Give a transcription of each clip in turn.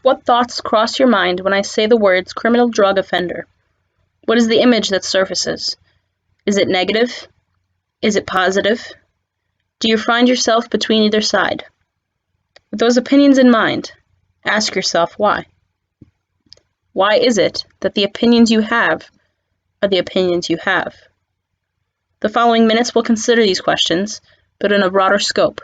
What thoughts cross your mind when I say the words criminal drug offender? What is the image that surfaces? Is it negative? Is it positive? Do you find yourself between either side? With those opinions in mind, ask yourself why. Why is it that the opinions you have are the opinions you have? The following minutes will consider these questions, but in a broader scope.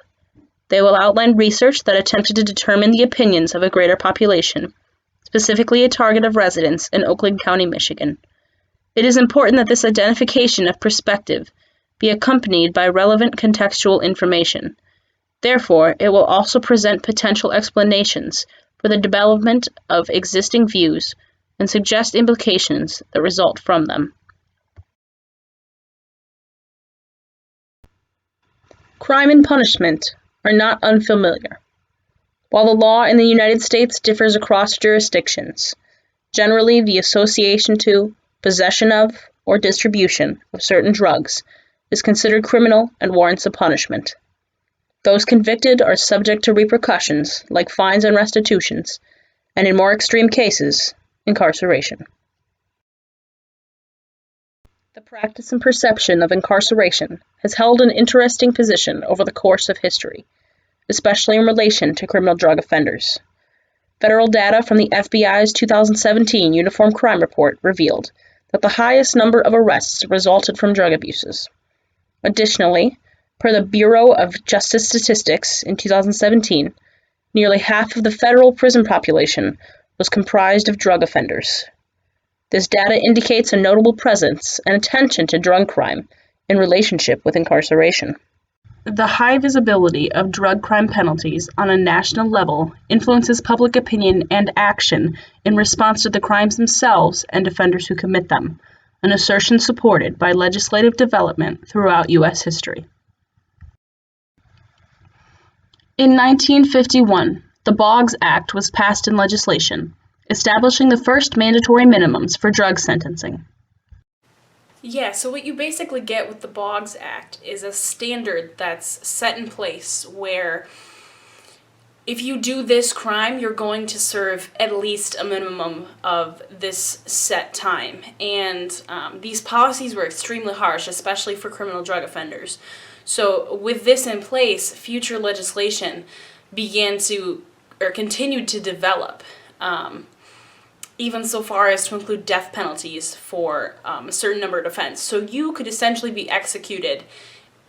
They will outline research that attempted to determine the opinions of a greater population, specifically a target of residents in Oakland County, Michigan. It is important that this identification of perspective be accompanied by relevant contextual information. Therefore, it will also present potential explanations for the development of existing views and suggest implications that result from them. Crime and punishment are not unfamiliar. While the law in the United States differs across jurisdictions, generally the association to, possession of, or distribution of certain drugs is considered criminal and warrants a punishment. Those convicted are subject to repercussions like fines and restitutions, and in more extreme cases, incarceration. The practice and perception of incarceration has held an interesting position over the course of history, especially in relation to criminal drug offenders. Federal data from the FBI's 2017 Uniform Crime Report revealed that the highest number of arrests resulted from drug abuses. Additionally, per the Bureau of Justice Statistics in 2017, nearly half of the federal prison population was comprised of drug offenders. This data indicates a notable presence and attention to drug crime in relationship with incarceration. The high visibility of drug crime penalties on a national level influences public opinion and action in response to the crimes themselves and offenders who commit them, an assertion supported by legislative development throughout U.S. history. In 1951, the Boggs Act was passed in legislation, establishing the first mandatory minimums for drug sentencing. Yeah, so what you basically get with the Boggs Act is a standard that's set in place where if you do this crime, you're going to serve at least a minimum of this set time. And these policies were extremely harsh, especially for criminal drug offenders. So with this in place, future legislation continued to develop, even so far as to include death penalties for a certain number of offenses. So you could essentially be executed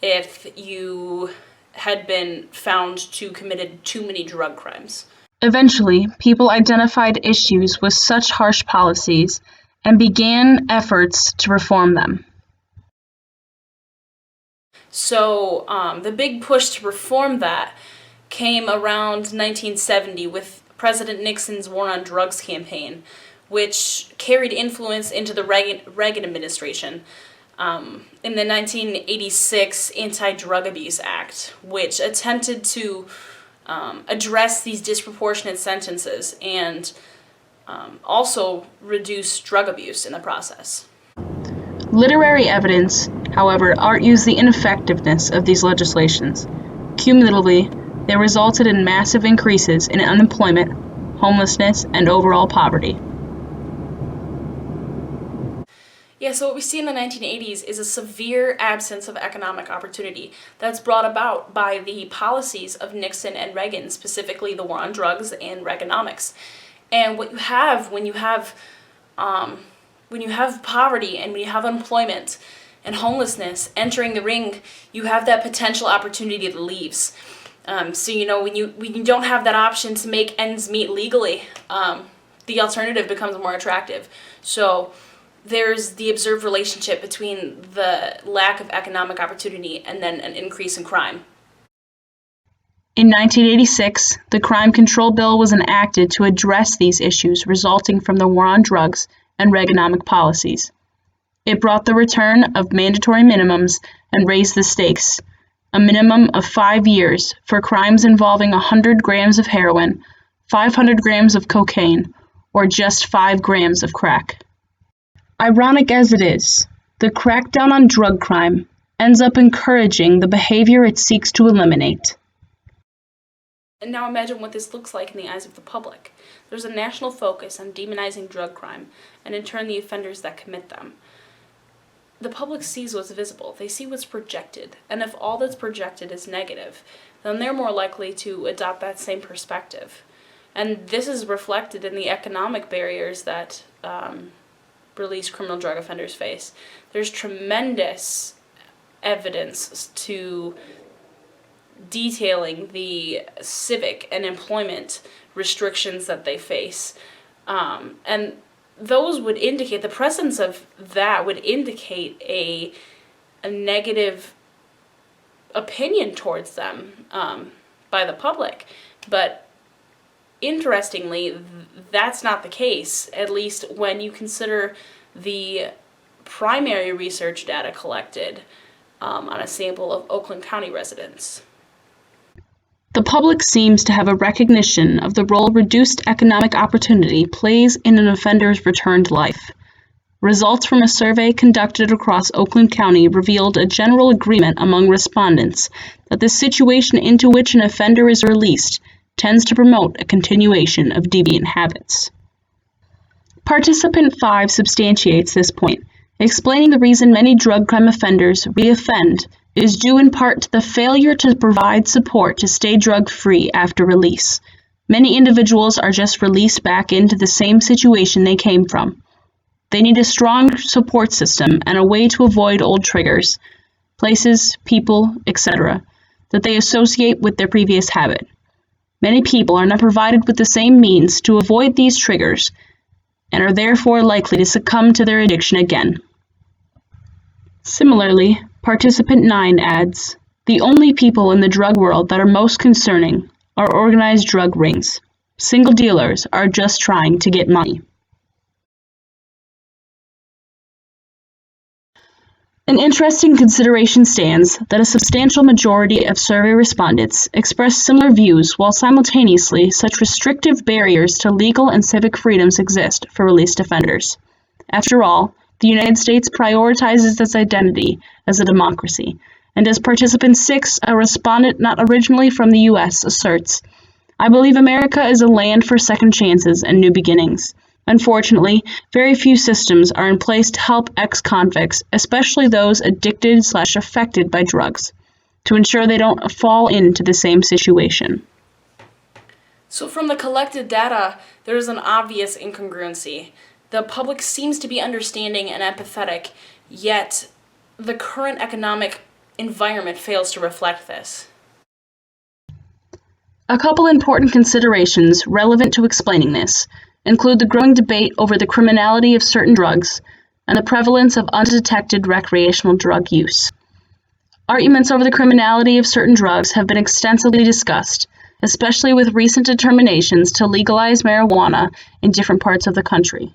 if you had been found to committed too many drug crimes. Eventually, people identified issues with such harsh policies and began efforts to reform them. So the big push to reform that came around 1970 with President Nixon's War on Drugs campaign, which carried influence into the Reagan administration. In the 1986 Anti-Drug Abuse Act, which attempted to address these disproportionate sentences and also reduce drug abuse in the process. Literary evidence, however, argues the ineffectiveness of these legislations. Cumulatively, they resulted in massive increases in unemployment, homelessness, and overall poverty. Yeah, so what we see in the 1980s is a severe absence of economic opportunity that's brought about by the policies of Nixon and Reagan, specifically the war on drugs and Reaganomics. And what you have when you have poverty and when you have unemployment and homelessness entering the ring, you have that potential opportunity that leaves. So when you don't have that option to make ends meet legally, the alternative becomes more attractive. So there's the observed relationship between the lack of economic opportunity and then an increase in crime. In 1986, the Crime Control Bill was enacted to address these issues resulting from the war on drugs and Reaganomic policies. It brought the return of mandatory minimums and raised the stakes, a minimum of 5 years for crimes involving 100 grams of heroin, 500 grams of cocaine, or just 5 grams of crack. Ironic as it is, the crackdown on drug crime ends up encouraging the behavior it seeks to eliminate. And now imagine what this looks like in the eyes of the public. There's a national focus on demonizing drug crime, and in turn the offenders that commit them. The public sees what's visible, they see what's projected, and if all that's projected is negative, then they're more likely to adopt that same perspective. And this is reflected in the economic barriers that released criminal drug offenders face. There's tremendous evidence to detailing the civic and employment restrictions that they face. And those would indicate, the presence of that would indicate a negative opinion towards them by the public. But interestingly, that's not the case, at least when you consider the primary research data collected on a sample of Oakland County residents. The public seems to have a recognition of the role reduced economic opportunity plays in an offender's returned life. Results from a survey conducted across Oakland County revealed a general agreement among respondents that the situation into which an offender is released tends to promote a continuation of deviant habits. Participant 5 substantiates this point, explaining the reason many drug crime offenders reoffend is due in part to the failure to provide support to stay drug-free after release. Many individuals are just released back into the same situation they came from. They need a strong support system and a way to avoid old triggers, places, people, etc., that they associate with their previous habit. Many people are not provided with the same means to avoid these triggers and are therefore likely to succumb to their addiction again. Similarly, Participant 9 adds, the only people in the drug world that are most concerning are organized drug rings. Single dealers are just trying to get money. An interesting consideration stands that a substantial majority of survey respondents expressed similar views while simultaneously such restrictive barriers to legal and civic freedoms exist for released offenders. After all, the United States prioritizes its identity as a democracy, and as Participant 6, a respondent not originally from the U.S., asserts, I believe America is a land for second chances and new beginnings. Unfortunately, very few systems are in place to help ex-convicts, especially those addicted/affected by drugs, to ensure they don't fall into the same situation. So from the collected data, there is an obvious incongruency. The public seems to be understanding and empathetic, yet the current economic environment fails to reflect this. A couple important considerations relevant to explaining this include the growing debate over the criminality of certain drugs and the prevalence of undetected recreational drug use. Arguments over the criminality of certain drugs have been extensively discussed, especially with recent determinations to legalize marijuana in different parts of the country.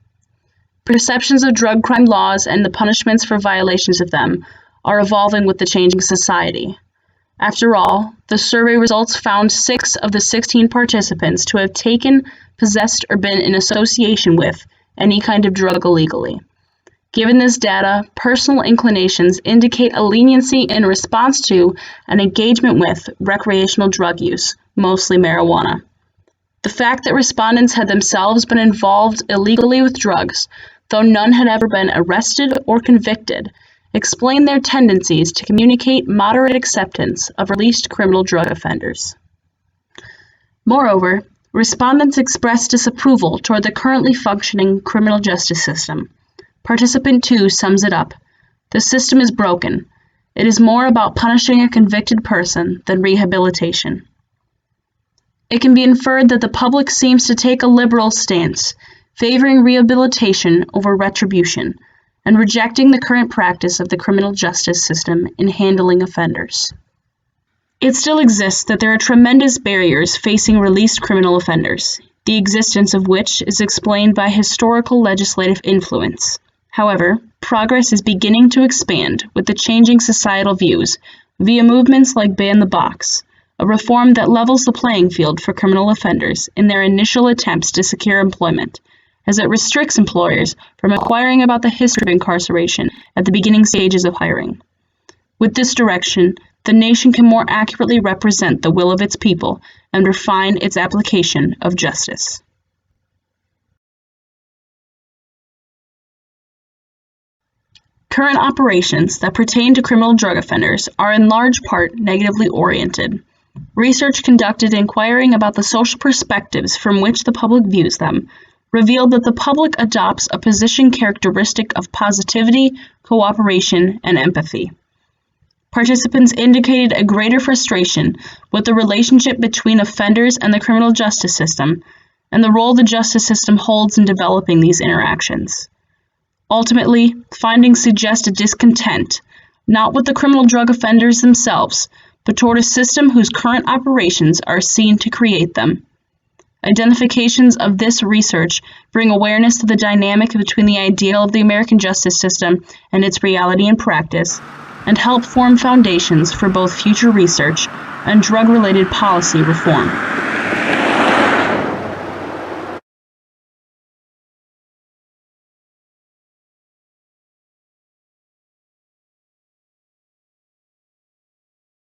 Perceptions of drug crime laws and the punishments for violations of them are evolving with the changing society. After all, the survey results found 6 of the 16 participants to have taken, possessed, or been in association with any kind of drug illegally. Given this data, personal inclinations indicate a leniency in response to and engagement with recreational drug use, mostly marijuana. The fact that respondents had themselves been involved illegally with drugs, though none had ever been arrested or convicted, explain their tendencies to communicate moderate acceptance of released criminal drug offenders. Moreover, respondents expressed disapproval toward the currently functioning criminal justice system. Participant 2 sums it up. The system is broken. It is more about punishing a convicted person than rehabilitation. It can be inferred that the public seems to take a liberal stance, favoring rehabilitation over retribution, and rejecting the current practice of the criminal justice system in handling offenders. It still exists that there are tremendous barriers facing released criminal offenders, the existence of which is explained by historical legislative influence. However, progress is beginning to expand with the changing societal views via movements like Ban the Box, a reform that levels the playing field for criminal offenders in their initial attempts to secure employment, as it restricts employers from inquiring about the history of incarceration at the beginning stages of hiring. With this direction, the nation can more accurately represent the will of its people and refine its application of justice. Current operations that pertain to criminal drug offenders are in large part negatively oriented. Research conducted inquiring about the social perspectives from which the public views them revealed that the public adopts a position characteristic of positivity, cooperation, and empathy. Participants indicated a greater frustration with the relationship between offenders and the criminal justice system, and the role the justice system holds in developing these interactions. Ultimately, findings suggest a discontent, not with the criminal drug offenders themselves, but toward a system whose current operations are seen to create them. Identifications of this research bring awareness to the dynamic between the ideal of the American justice system and its reality and practice, and help form foundations for both future research and drug-related policy reform.